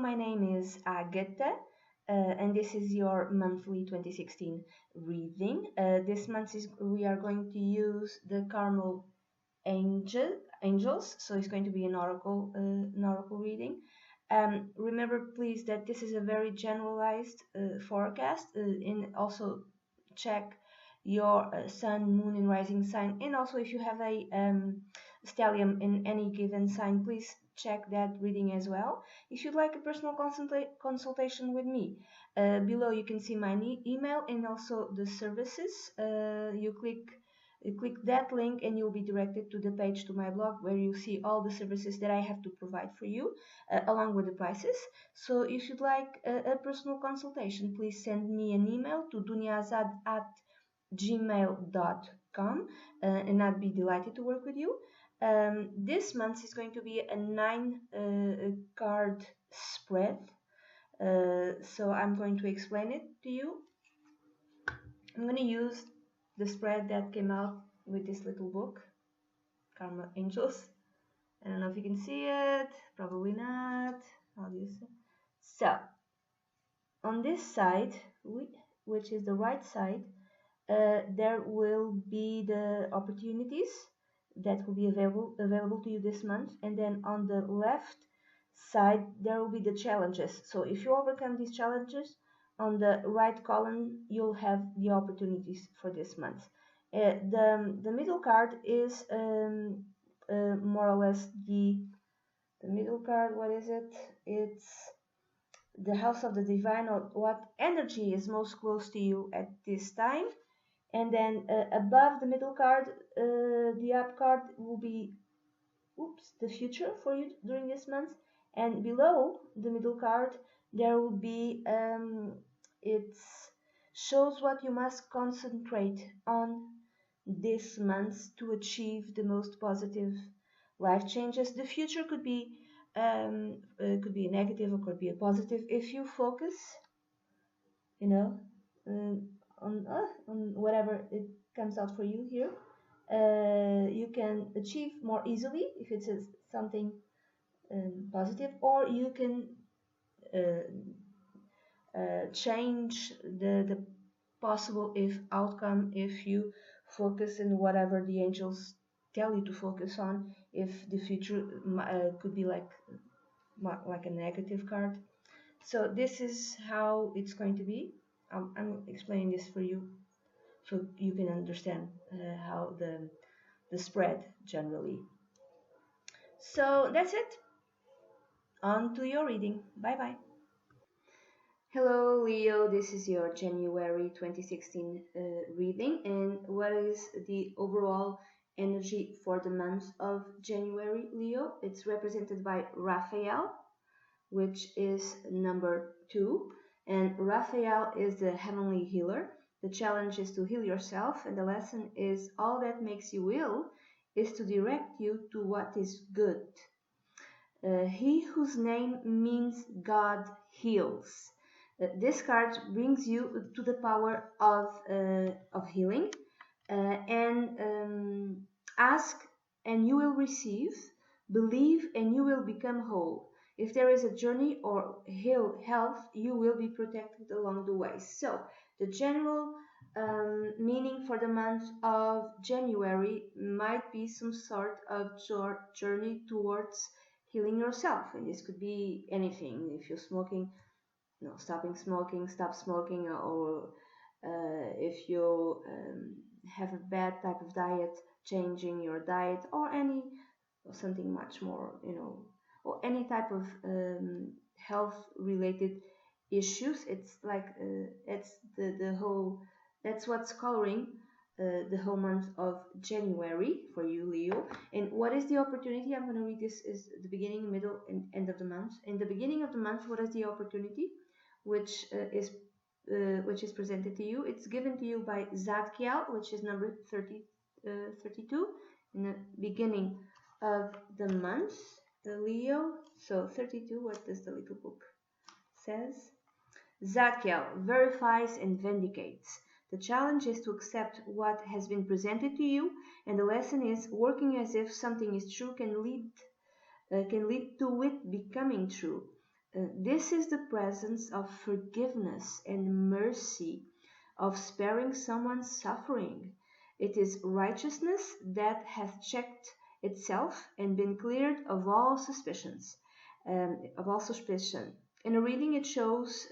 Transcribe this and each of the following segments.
my name is Agatha, and this is your monthly 2016 reading. This month we are going to use the Carmel Angels, so it's going to be an oracle reading. Remember, please, that this is a very generalized forecast, and also check your sun, moon, and rising sign. And also, if you have a stellium in any given sign, please check that reading as well. If you'd like a personal consultation with me, below you can see my email and also the services. You click that link and you'll be directed to the page to my blog where you see all the services that I have to provide for you, along with the prices. So if you'd like a personal consultation, please send me an email to duniazad@gmail.com, and I'd be delighted to work with you. This month is going to be a 9 card spread. So I'm going to explain it to you. I'm going to use the spread that came out with this little book, Karma Angels. I don't know if you can see it, probably not. How do you see? So, on this side, which is the right side, there will be the opportunities that will be available to you this month, and then on the left side there will be the challenges. So if you overcome these challenges, on the right column you'll have the opportunities for this month. The middle card is more or less the middle card. What is it? It's the house of the divine, or what energy is most close to you at this time. And then above the middle card, the up card will be the future for you during this month. And below the middle card there will be it shows what you must concentrate on this month to achieve the most positive life changes. The future could be a negative or could be a positive. If you focus, you know, on whatever it comes out for you here, you can achieve more easily if it's something positive, or you can change the possible if outcome if you focus in whatever the angels tell you to focus on. If the future could be like a negative card. So this is how it's going to be. I'm explaining this for you so you can understand how the spread generally. So that's it. On to your reading. Bye bye. Hello Leo, this is your January 2016 reading, and what is the overall energy for the month of January, Leo? It's represented by Raphael, which is number 2, and Raphael is the heavenly healer. The challenge is to heal yourself, and the lesson is all that makes you ill is to direct you to what is good. He whose name means God heals. This card brings you to the power of healing, and ask and you will receive, believe and you will become whole. If there is a journey or health, you will be protected along the way. So the general meaning for the month of January might be some sort of journey towards healing yourself, and this could be anything. If you're smoking, stopping smoking, stop smoking, or if you have a bad type of diet, changing your diet, or something much more, or any type of health related issues. It's like it's the whole, that's what's coloring the whole month of January for you, Leo. And what is the opportunity? I'm going to read this is the beginning, middle, and end of the month. In the beginning of the month, what is the opportunity which is presented to you? It's given to you by Zadkiel, which is number 32 in the beginning of the month, the Leo. So 32, what does the little book says? Zadkiel verifies and vindicates. The challenge is to accept what has been presented to you, and the lesson is working as if something is true can lead to it becoming true. This is the presence of forgiveness and mercy, of sparing someone's suffering. It is righteousness that hath checked itself and been cleared of all suspicions, of all suspicion. In a reading, it shows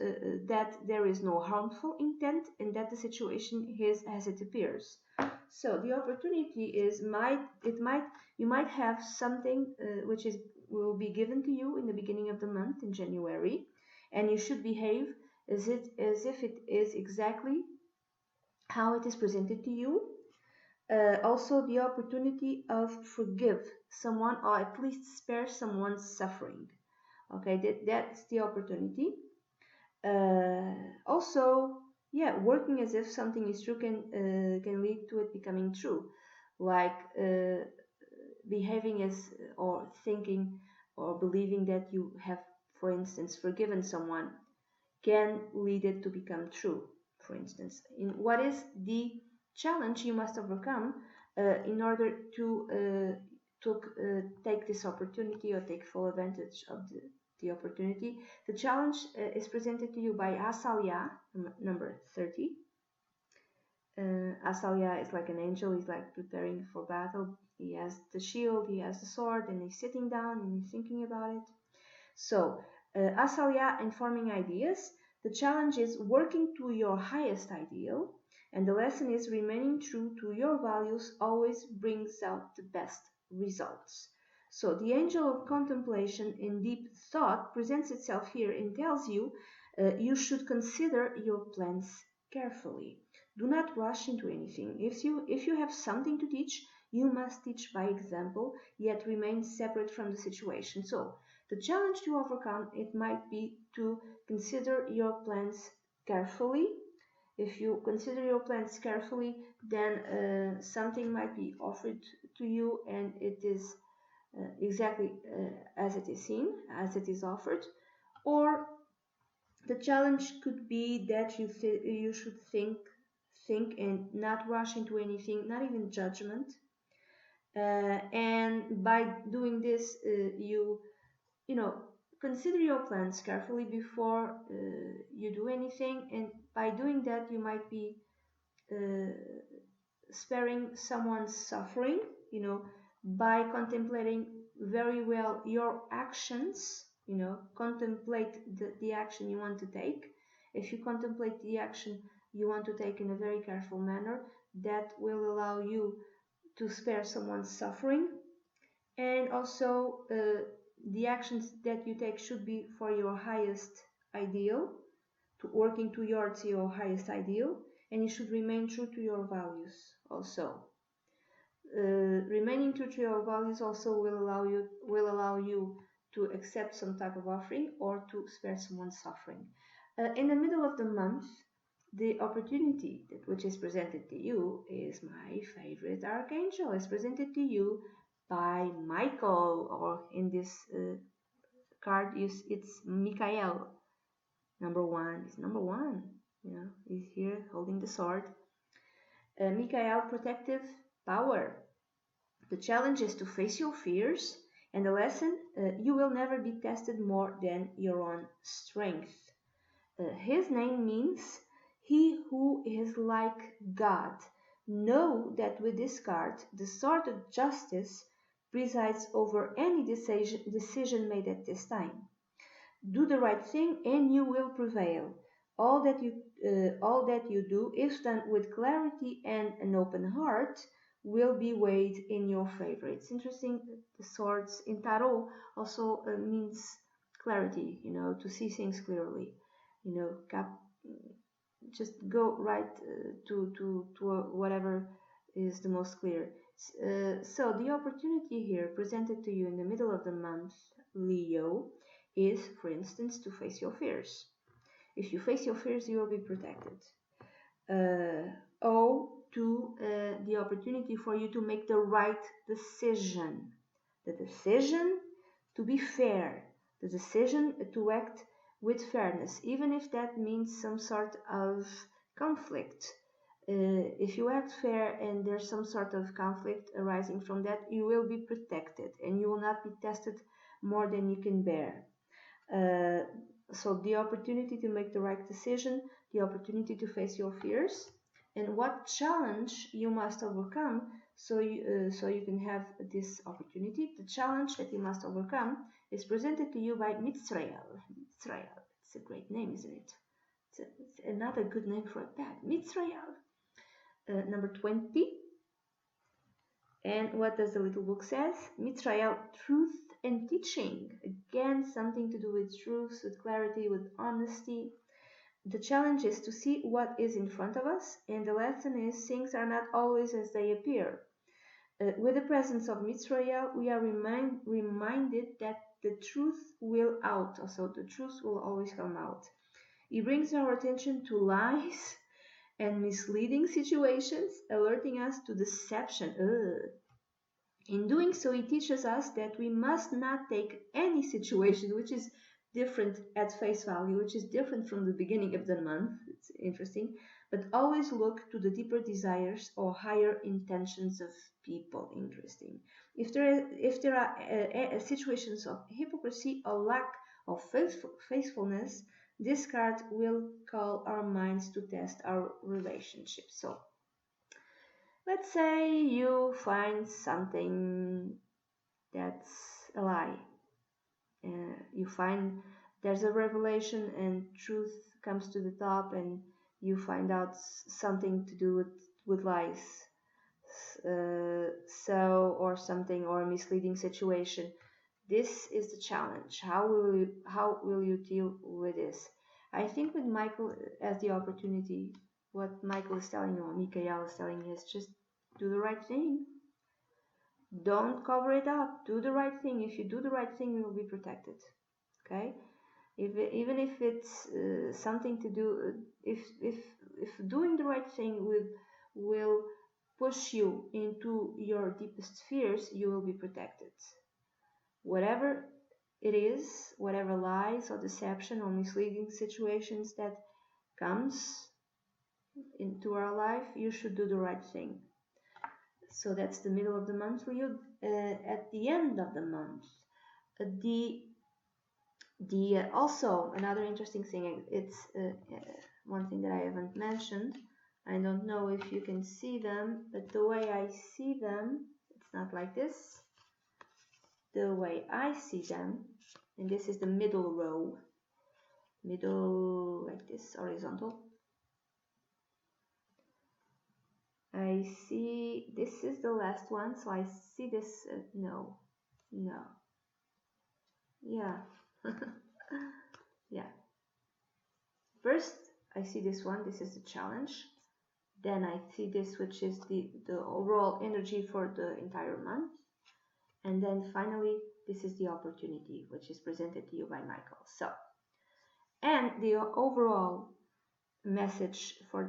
that there is no harmful intent and that the situation is as it appears. So the opportunity is you might have something which is will be given to you in the beginning of the month in January, and you should behave as if it is exactly how it is presented to you. Also, the opportunity of forgive someone or at least spare someone's suffering. Okay, that's the opportunity. Also, yeah, working as if something is true can lead to it becoming true, like behaving as or thinking or believing that you have, for instance, forgiven someone can lead it to become true. For instance, in what is the challenge you must overcome in order to take this opportunity or take full advantage of the opportunity. The challenge is presented to you by Asalya, number 30. Asalya is like an angel, he's like preparing for battle. He has the shield, he has the sword, and he's sitting down and he's thinking about it. So, Asalya informing ideas. The challenge is working to your highest ideal, and the lesson is remaining true to your values always brings out the best results. So, the angel of contemplation in deep thought presents itself here and tells you you should consider your plans carefully. Do not rush into anything. If you have something to teach, you must teach by example, yet remain separate from the situation. So, the challenge to overcome it might be to consider your plans carefully. If you consider your plans carefully, then something might be offered to you and it is exactly as it is seen, as it is offered. Or the challenge could be that you should think and not rush into anything, not even judgment. And by doing this, you know consider your plans carefully before you do anything, and by doing that you might be uh, sparing someone's suffering, by contemplating very well your actions. Contemplate the action you want to take. If you contemplate the action you want to take in a very careful manner, that will allow you to spare someone's suffering. And also, the actions that you take should be for your highest ideal, to working towards your highest ideal, and you should remain true to your values also. Remaining true to your values also will allow you to accept some type of offering or to spare someone's suffering. In the middle of the month, the opportunity which is presented to you is my favorite archangel. It's presented to you by Michael, or in this card, it's Michael. Number one is number one. He's here holding the sword. Michael, protective power. The challenge is to face your fears, and the lesson: you will never be tested more than your own strength. His name means he who is like God. Know that with this card, the sword of justice presides over any decision made at this time. Do the right thing and you will prevail. All that you do, if done with clarity and an open heart, will be weighed in your favor. It's interesting. The swords in tarot also means clarity. To see things clearly. Just go right to whatever is the most clear. So the opportunity here presented to you in the middle of the month, Leo, is, for instance, to face your fears. If you face your fears, you will be protected. The opportunity for you to make the right decision. The decision to be fair. The decision to act with fairness, even if that means some sort of conflict. If you act fair and there's some sort of conflict arising from that, you will be protected and you will not be tested more than you can bear. Uh, so the opportunity to make the right decision, the opportunity to face your fears, and what challenge you must overcome so you can have this opportunity. The challenge that you must overcome is presented to you by Mitzrael. Mitzrael, it's a great name, isn't it? It's another good name for a pet. Mitzrael. Number 20. And what does the little book says? Mitzrael, truth and teaching. Again, something to do with truth, with clarity, with honesty. The challenge is to see what is in front of us, and the lesson is things are not always as they appear. With the presence of Mitzrael, we are reminded that the truth will out. Also, the truth will always come out. He brings our attention to lies and misleading situations, alerting us to deception. In doing so, he teaches us that we must not take any situation which is different at face value, which is different from the beginning of the month. It's interesting, but always look to the deeper desires or higher intentions of people. Interesting. If there are situations of hypocrisy or lack of faithfulness, this card will call our minds to test our relationship. So let's say you find something that's a lie. You find there's a revelation and truth comes to the top, and you find out something to do with lies. Or something, or a misleading situation. This is the challenge. How will you deal with this? I think with Michael as the opportunity, what Michael is telling you, or Mikael is telling you, is just do the right thing. Don't cover it up. Do the right thing. If you do the right thing, you will be protected. Okay? Even if it's something to do, if doing the right thing will push you into your deepest fears, you will be protected. Whatever it is, whatever lies or deception or misleading situations that comes into our life, you should do the right thing. So that's the middle of the month for you. At the end of the month, also another interesting thing. It's one thing that I haven't mentioned. I don't know if you can see them, but the way I see them, it's not like this. The way I see them, and this is the middle row, middle like this, horizontal. I see this is the last one, so I see this. No, yeah, yeah. First, I see this one. This is the challenge. Then I see this, which is the overall energy for the entire month. And then finally, this is the opportunity, which is presented to you by Michael. So, and the overall message for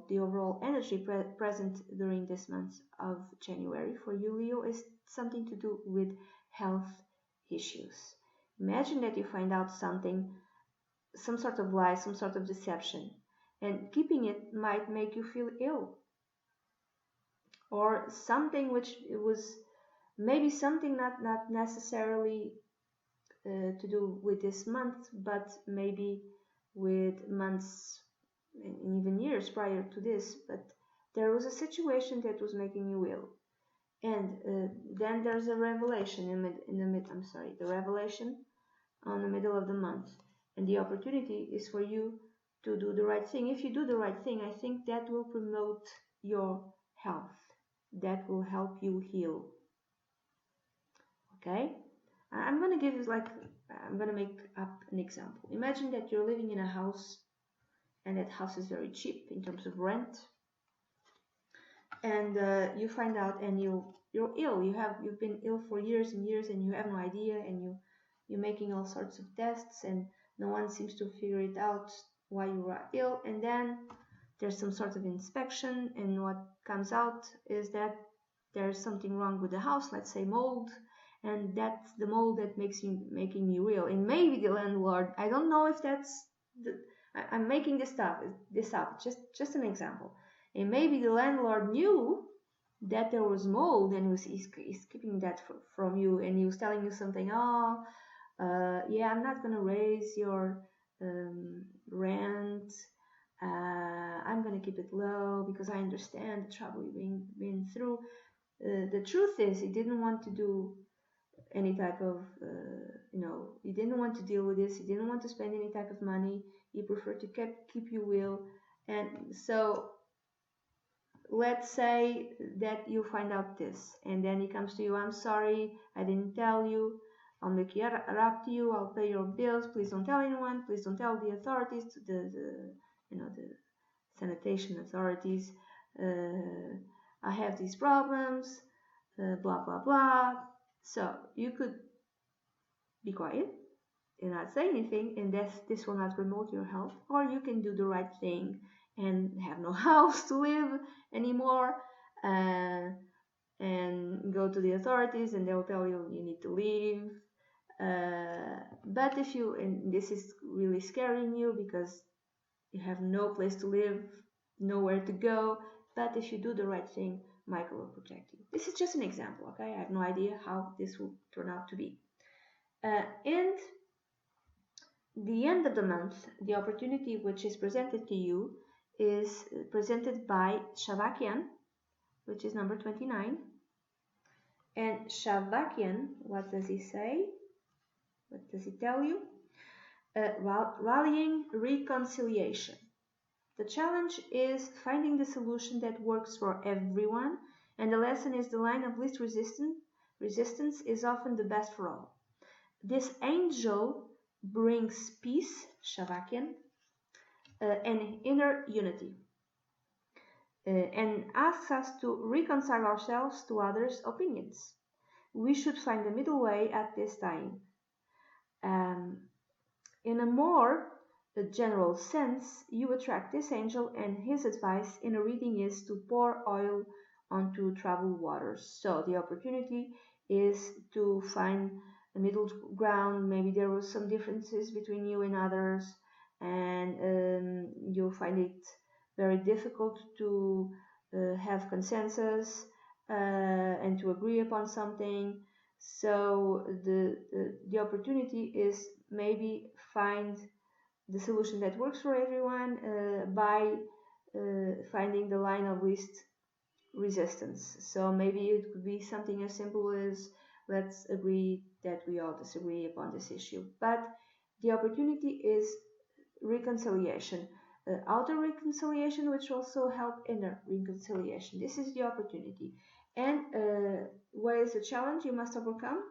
the overall energy present during this month of January for you, Leo, is something to do with health issues. Imagine that you find out something, some sort of lie, some sort of deception, and keeping it might make you feel ill. Or something which was maybe something not necessarily to do with this month, but maybe with months and even years prior to this. But there was a situation that was making you ill, and then there's a revelation the revelation on the middle of the month, and the opportunity is for you to do the right thing. If you do the right thing, I think that will promote your health, that will help you heal. Okay, I'm gonna give you I'm gonna make up an example. Imagine that you're living in a house, and that house is very cheap in terms of rent, and you find out, and you're ill. You've been ill for years and years, and you have no idea, and you're making all sorts of tests, and no one seems to figure it out why you are ill. And then there's some sort of inspection, and what comes out is that there's something wrong with the house, let's say mold, and that's the mold that making you ill. And maybe the landlord, I don't know if that's I'm making this up, just an example. And maybe the landlord knew that there was mold, and he's keeping that from you, and he was telling you something. yeah, I'm not gonna raise your rent. I'm gonna keep it low because I understand the trouble you've been through. The truth is, he didn't want to do any type of, he didn't want to deal with this. He didn't want to spend any type of money. He preferred to keep you will. And so let's say that you find out this, and then he comes to you, I'm sorry, I didn't tell you. I'll make it up to you. I'll pay your bills. Please don't tell anyone. Please don't tell the authorities, the sanitation authorities. I have these problems. Blah blah blah. So you could be quiet and not say anything, and this will not promote your health. Or you can do the right thing and have no house to live anymore, uh, and go to the authorities, and they'll tell you you need to leave. But if you, and this is really scaring you because you have no place to live, nowhere to go. But if you do the right thing, Michael will protect you. This is just an example, okay? I have no idea how this will turn out to be. And the end of the month, the opportunity which is presented to you is presented by Shavakian, which is number 29. And Shavakian, what does he say? What does he tell you? Rallying reconciliation. The challenge is finding the solution that works for everyone, and the lesson is the line of least resistance. Resistance is often the best for all. This angel brings peace, Shavakian, and inner unity, and asks us to reconcile ourselves to others' opinions. We should find a middle way at this time. Um, in a more general sense, you attract this angel, and his advice in a reading is to pour oil onto troubled waters. So the opportunity is to find a middle ground. Maybe there was some differences between you and others, and you'll find it very difficult to have consensus and to agree upon something. So the opportunity is maybe find the solution that works for everyone by finding the line of least resistance. So maybe it could be something as simple as let's agree that we all disagree upon this issue. But the opportunity is reconciliation, outer reconciliation, which also help inner reconciliation. This is the opportunity. And what is the challenge you must overcome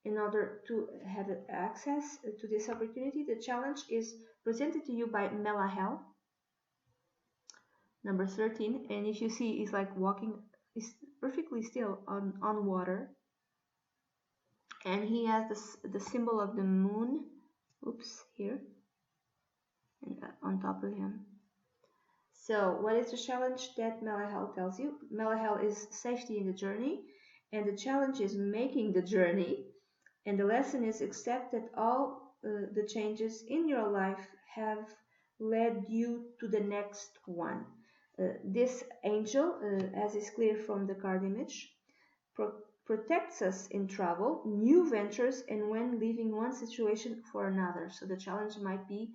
in order to have access to this opportunity? The challenge is presented to you by Melahel, number 13. And if you see, he's like walking, he's perfectly still on water. And he has the symbol of the moon, oops, here, and on top of him. So what is the challenge that Melahel tells you? Melahel is safety in the journey, and the challenge is making the journey. And the lesson is accept that all the changes in your life have led you to the next one. This angel, as is clear from the card image, protects us in travel, new ventures, and when leaving one situation for another. So the challenge might be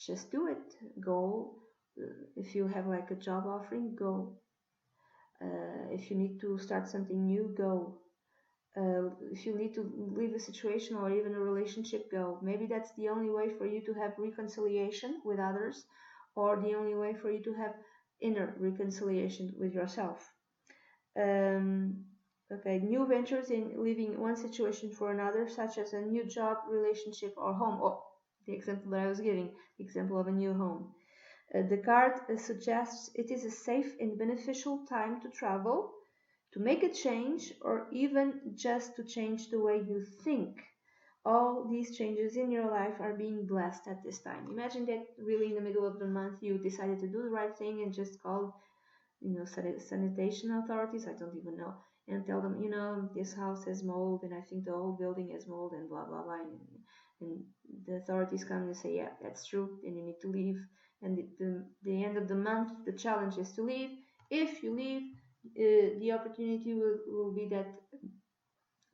just do it. Go. If you have like a job offering, go. If you need to start something new, go. If you need to leave a situation or even a relationship, go. Maybe that's the only way for you to have reconciliation with others, or the only way for you to have inner reconciliation with yourself. Okay, new ventures in leaving one situation for another, such as a new job, relationship, or home. Oh, the example that I was giving, the example of a new home. The card suggests it is a safe and beneficial time to travel, to make a change, or even just to change the way you think. All these changes in your life are being blessed at this time. Imagine that really in the middle of the month you decided to do the right thing and just called, sanitation authorities, I don't even know, and tell them, this house has mold, and I think the whole building has mold, and blah blah blah, and the authorities come and say, yeah, that's true, and you need to leave. And the end of the month, the challenge is to leave. If you leave, the opportunity will be that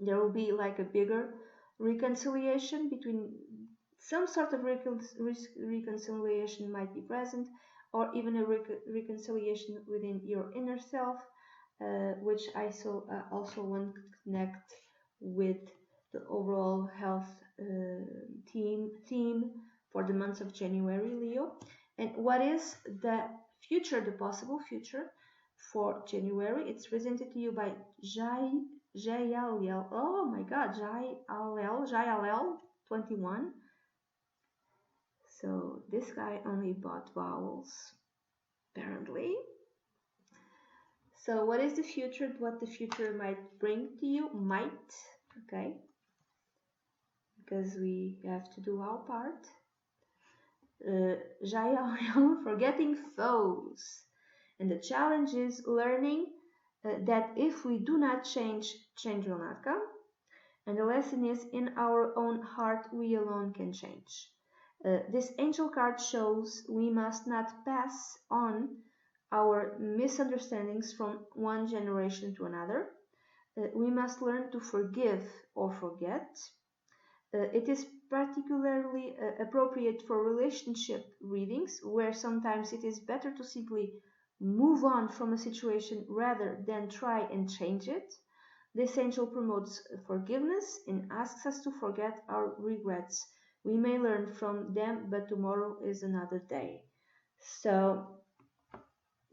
there will be like a bigger reconciliation between some sort of reconciliation might be present, or even a reconciliation within your inner self, which I also want to connect with the overall health theme for the month of January, Leo. And what is the future, the possible future for January? It's presented to you by Jail. Oh my God, Jail 21. So this guy only bought vowels, apparently. So what is the future? What the future might bring to you? Might, okay? Because we have to do our part. Forgetting foes. And the challenge is learning that if we do not change, change will not come. And the lesson is in our own heart, we alone can change. This angel card shows we must not pass on our misunderstandings from one generation to another. We must learn to forgive or forget. It is particularly appropriate for relationship readings, where sometimes it is better to simply move on from a situation rather than try and change it. This angel promotes forgiveness and asks us to forget our regrets. We may learn from them, but tomorrow is another day. So,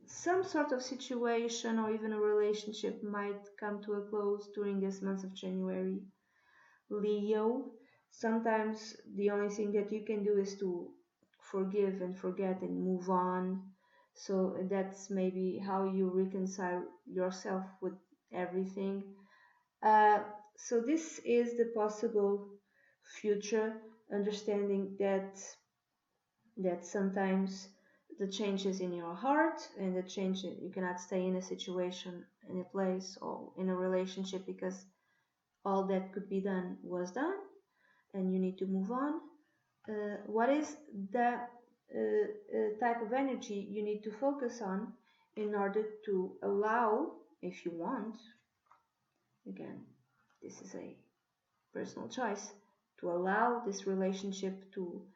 some sort of situation or even a relationship might come to a close during this month of January. Leo, sometimes the only thing that you can do is to forgive and forget and move on. So that's maybe how you reconcile yourself with everything. So this is the possible future, understanding that sometimes the changes in your heart and the change, you cannot stay in a situation, in a place, or in a relationship, because all that could be done was done and you need to move on. What is the type of energy you need to focus on in order to allow, if you want, again, this is a personal choice, to allow this relationship to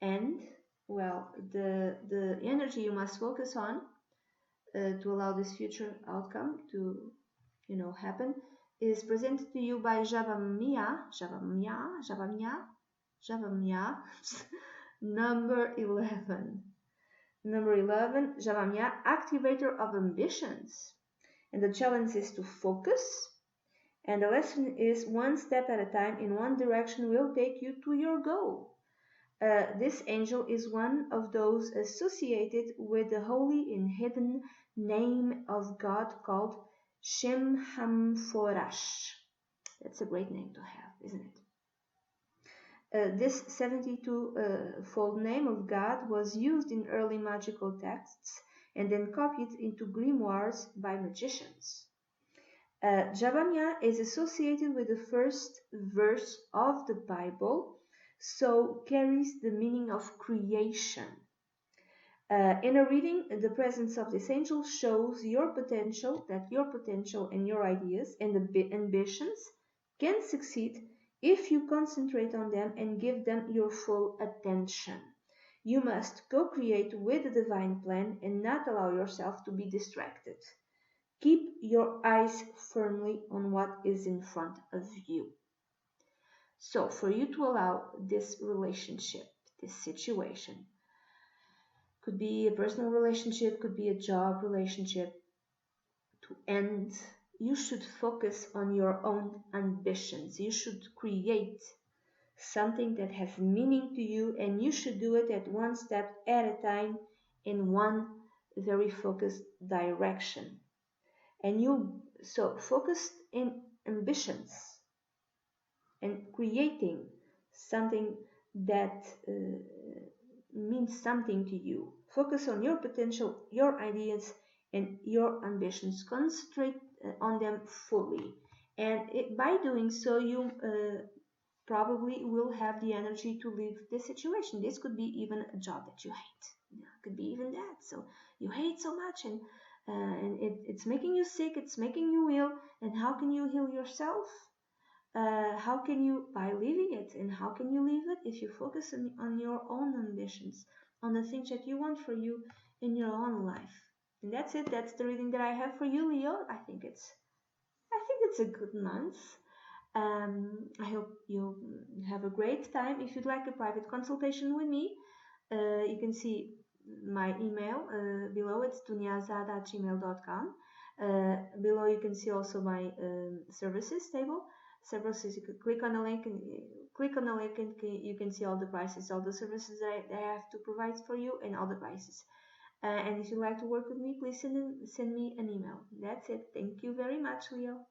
end? Well, the energy you must focus on to allow this future outcome to happen is presented to you by Javamia, number 11. Number 11, Javamia, activator of ambitions. And the challenge is to focus. And the lesson is one step at a time in one direction will take you to your goal. This angel is one of those associated with the holy and hidden name of God called Shemhamforash. That's a great name to have, isn't it? This 72-fold name of God was used in early magical texts and then copied into grimoires by magicians. Javamia is associated with the first verse of the Bible, so carries the meaning of creation. In a reading, the presence of this angel shows that your potential and your ideas and ambitions can succeed if you concentrate on them and give them your full attention. You must co-create with the divine plan and not allow yourself to be distracted. Keep your eyes firmly on what is in front of you. So, for you to allow this relationship, this situation, could be a personal relationship, could be a job relationship, to end, you should focus on your own ambitions. You should create something that has meaning to you, and you should do it at one step at a time in one very focused direction. And so focused in ambitions and creating something that means something to you. Focus on your potential, your ideas, and your ambitions. Concentrate on them fully. And by doing so, you probably will have the energy to leave this situation. This could be even a job that you hate. It could be even that. So you hate so much, and it's making you sick, it's making you ill. And how can you heal yourself? How can you, by living it, and how can you live it if you focus on your own ambitions, on the things that you want for you in your own life? And that's it. That's the reading that I have for you, Leo. I think it's a good month. I hope you have a great time. If you'd like a private consultation with me, you can see my email below. It's dunyazad@gmail.com. Below you can see also my services table. Services, you could click on the link and you can see all the prices, all the services that I have to provide for you, and all the prices. And if you'd like to work with me, please send me an email. That's it. Thank you very much, Leo.